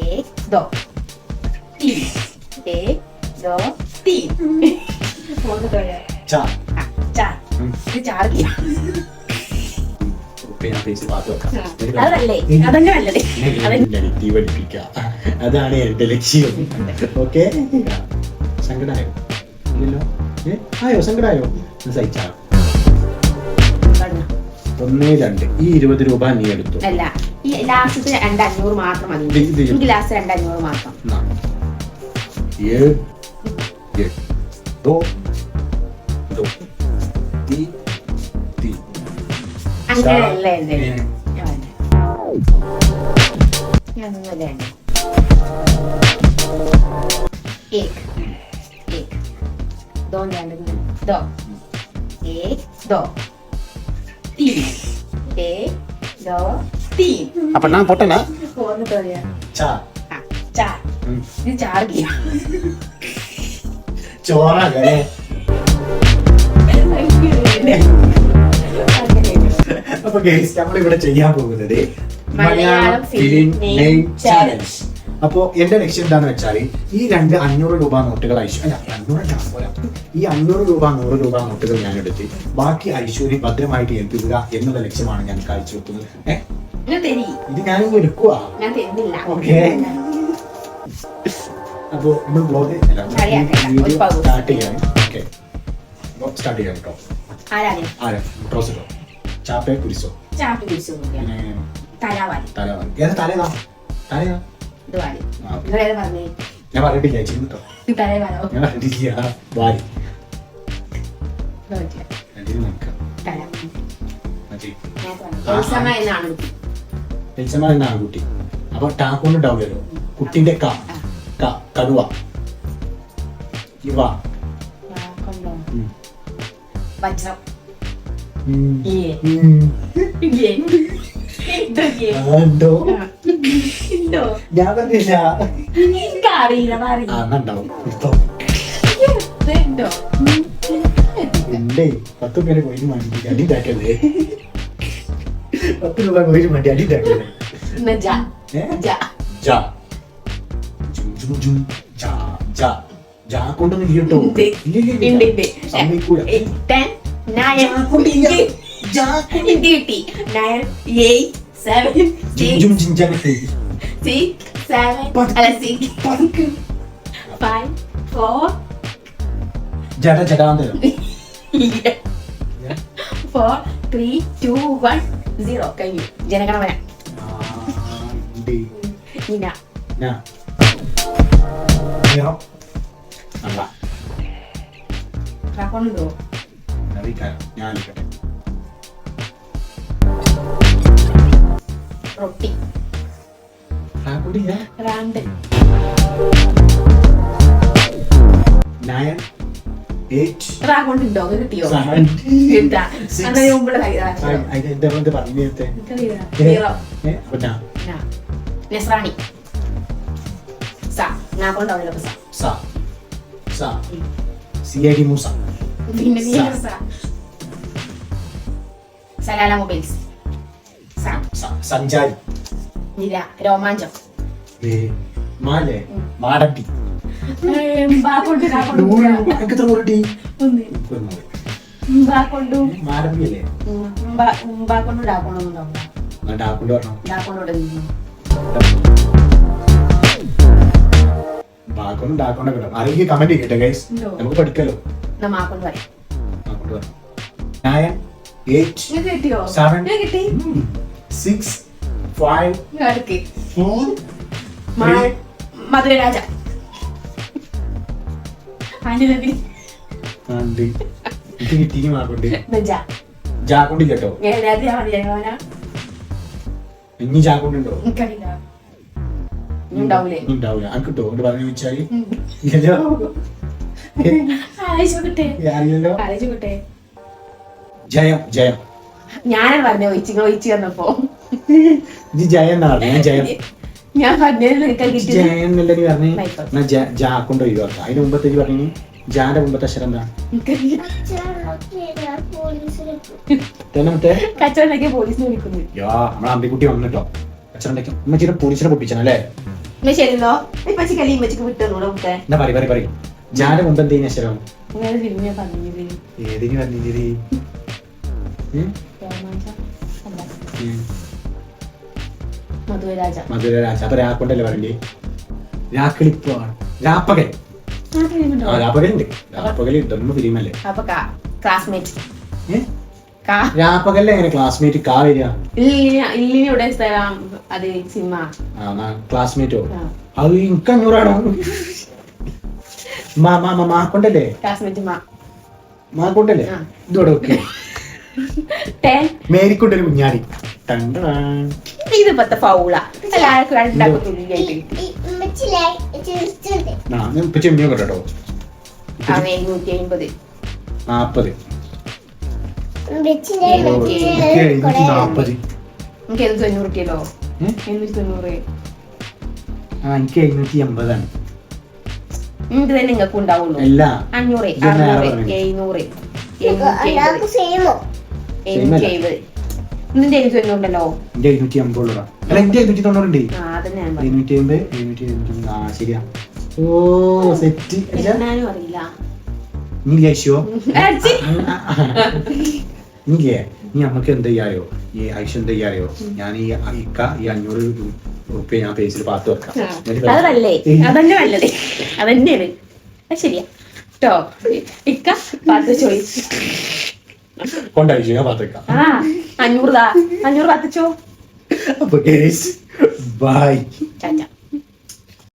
एक दो तीन, एक दो तीन. फोन तो यार. चार. हाँ, चार. ये चार किया. അതല്ലേ അതങ്ങനെ അല്ലേ അതാണ് എന്റെ ലക്ഷ്യം. ഓക്കെ, സങ്കടായോ? ഇല്ലല്ലോ. ആയോ? സങ്കടായോ? സഹിച്ചാ. 1, 2 ഈ 20 രൂപ നീ എടുത്തു. അല്ല, ഈ ലാസ്റ്റത്തെ 2,500 മാത്രം മതി. എനിക്ക് ലാസ്റ്റ് 2,500 മാത്രം. അങ്ങനെയല്ലേ എന്റെ ഞാനൊന്നുമല്ല. एक एक दोन दो एक दो तीन एक दो तीन. അപ്പൊ ഞാൻ പൊട്ടനാ? फोन तो यार. चार. हाँ, चार. ये चार किया. ചോറാ കരേ. അപ്പൊ ഗൈസ്, നമ്മളിവിടെ ചെയ്യാൻ പോകുന്നത് മലയാളം ഫിലിം നെയിം ചാലഞ്ച്. അപ്പോ എന്റെ ലക്ഷ്യം എന്താന്ന് വെച്ചാൽ ഈ 500 രൂപ നോട്ടുകൾ ഈ 500 രൂപ 100 രൂപ നോട്ടുകൾ ഞാൻ എടുത്ത് ബാക്കി ഐശ്വര്യ ഭദ്രമായിട്ട് ഏൽപ്പിക്കുക എന്നുള്ള ലക്ഷ്യമാണ് ഞാൻ കാഴ്ചവെക്കുന്നത്. ഇത് ഞാനിങ്ങ് എടുക്കുക. ഓക്കെ, അപ്പോ നമ്മൾ ബ്ലോഗ് സ്റ്റാർട്ട് ചെയ്യാൻ. ഓക്കെ, സ്റ്റാർട്ട് ചെയ്യാം കേട്ടോ. ട്രോസിലോ ചാപ്പേ കുരിശോ? തലവാലി. ഏതാ തലേതാ? തലേതാ? ഞാൻ പറഞ്ഞിട്ടില്ല കേട്ടോ. ഞാൻ പറഞ്ഞിട്ടില്ല. വാരി എൽസമ്മ എന്നാണ് കുട്ടി. അപ്പൊ ടാക്കൊണ്ടുണ്ടാവില്ലല്ലോ. കുട്ടിന്റെ കടുവ. ഇവ വജ്രം. ഞാൻ പറഞ്ഞില്ല. എന്റെ 10 പേരെ കോയിന് വേണ്ടി അടി ഉണ്ടാക്കല്ലേ. 10 രൂപ കോയിന് വേണ്ടി അടി ഉണ്ടാക്കല്ലേ. കൊണ്ടൊന്നും കേട്ടോ. സമ്മതിക്കൂല. 9 8 7 6 7 5 4 ജടാന്തരം. 4 3 2 1 0 കഴിഞ്ഞു. ജനഗണമന. കൊണ്ടോ റൊട്ടി. 2 9 8 കൊണ്ടുണ്ടോ? കിട്ടിയോ? നെസ്രാണി. പിന്നെ സലാല മൊബൈൽസ്. സഞ്ചാരി. രോമാഞ്ചം. മാടട്ടി. മാടമ്പിയല്ലേ? ആരെങ്കിലും കമന്റ് ചെയ്യട്ടെ ഗൈസ്, നമുക്ക് പഠിക്കല്ലോ. 9 8 7 6 5 4 മധുരരാജ. കിട്ടി. ജാക്കൊണ്ട് കേട്ടോ. ഇനി ജാക്കൊണ്ടുണ്ടോ? ഉണ്ടാവൂല. അത് കിട്ടോ? പറഞ്ഞു വെച്ചാല് ജയം. ജയം ഞാനാണ് പറഞ്ഞ ഒഴിച്ചു തന്നപ്പോ ജയം എന്നാ പറഞ്ഞു. ഞാൻ ജയം എന്നല്ലേ പറഞ്ഞു. ജാക്കൊണ്ട് ഒഴിവാക്കാം. അതിന് മുമ്പത്തേക്ക് പറഞ്ഞു. ജാന്റെ മുമ്പത്തെ അക്ഷരം എന്താ? കച്ചവടം പോലീസിനെ വിളിക്കുന്നു. നമ്മളെ അമ്പിക്കുട്ടി വന്നിട്ടോ. കച്ചവടം ഉമ്മച്ചിയുടെ പോലീസിനെ പൊട്ടിച്ചല്ലേ? ശരിയല്ലോ ഇപ്പൊ കലി വെച്ചിട്ട് വിട്ടുന്നൂടെ കുട്ടെ എന്നാ പറയും ഞാന് മുമ്പ് എന്തെയ്യുന്ന അക്ഷരം അങ്ങനെ ഫിലിമിനെ പറഞ്ഞത് ഏതിന് പറഞ്ഞിരി മധുരരാജ മധുരരാജ. അപ്പൊ രാക്കൊണ്ടല്ലേ പറയണ്ടേ? രാക്കളിപ്പാണ് രാപ്പകൽ. രാപ്പകൽ ഉണ്ട്. രാപ്പകൽ ഇതൊന്നും ഫിലിമല്ലേ? അപ്പൊ ക്ലാസ്മേറ്റ് രാപ്പകലിൽ എങ്ങനെ ക്ലാസ്മേറ്റ് കാ വരിക? ഇല്ലിനിവിടെ സ്ഥലം അത് സിനിമ ക്ലാസ്മേറ്റോ? അത് എനിക്ക് 500 മാക്കൊണ്ടല്ലേ? ക്ലാസ്മേറ്റ് മാക്കൊണ്ടല്ലേ? ഇതോടെ ഓക്കെ. മേരിക്കൊണ്ടൊരു കുഞ്ഞാടി. ഇത് പത്ത ഫൗള എല്ലാവർക്കും രണ്ടാക്കും തുല്യായിട്ട് ഇപ്പൊ ചെമ്മിയോ കേട്ടോ. 750 40 എനിക്ക് 790 കിട്ടിയല്ലോ. 790 എനിക്ക് 780 ഇത് തന്നെ നിങ്ങൾക്ക് ഉണ്ടാവുള്ളൂ. 500 600 700 770 ഇതിന്റെ 790 ഉണ്ടല്ലോ. എന്റെ 750 അല്ല എന്റെ 790 ഉണ്ട്. അതന്നെ 780 ശരിയാ. ഓ സെറ്റ് അറിയില്ല. ഇല്ലേ നീ നമുക്ക് എന്ത് ചെയ്യാറിയോ? ഈ ഐഷ എന്ത് ചെയ്യാറിയോ? ഞാൻ ഈ 500 റുപ്യ ഞാൻ പേജിൽ പാത്ത് വെക്കാം. അതല്ലേ അതന്നെ നല്ലത്. അതന്നെയാണ്. ശരിയാ കേട്ടോ. ഇക്ക പാത്ത് ചോദിച്ചു കൊണ്ടയച്ചു ഞാൻ പാത്ത് വെക്കാം. 500 പാത്തിച്ചോ. അപ്പൊ ബൈ.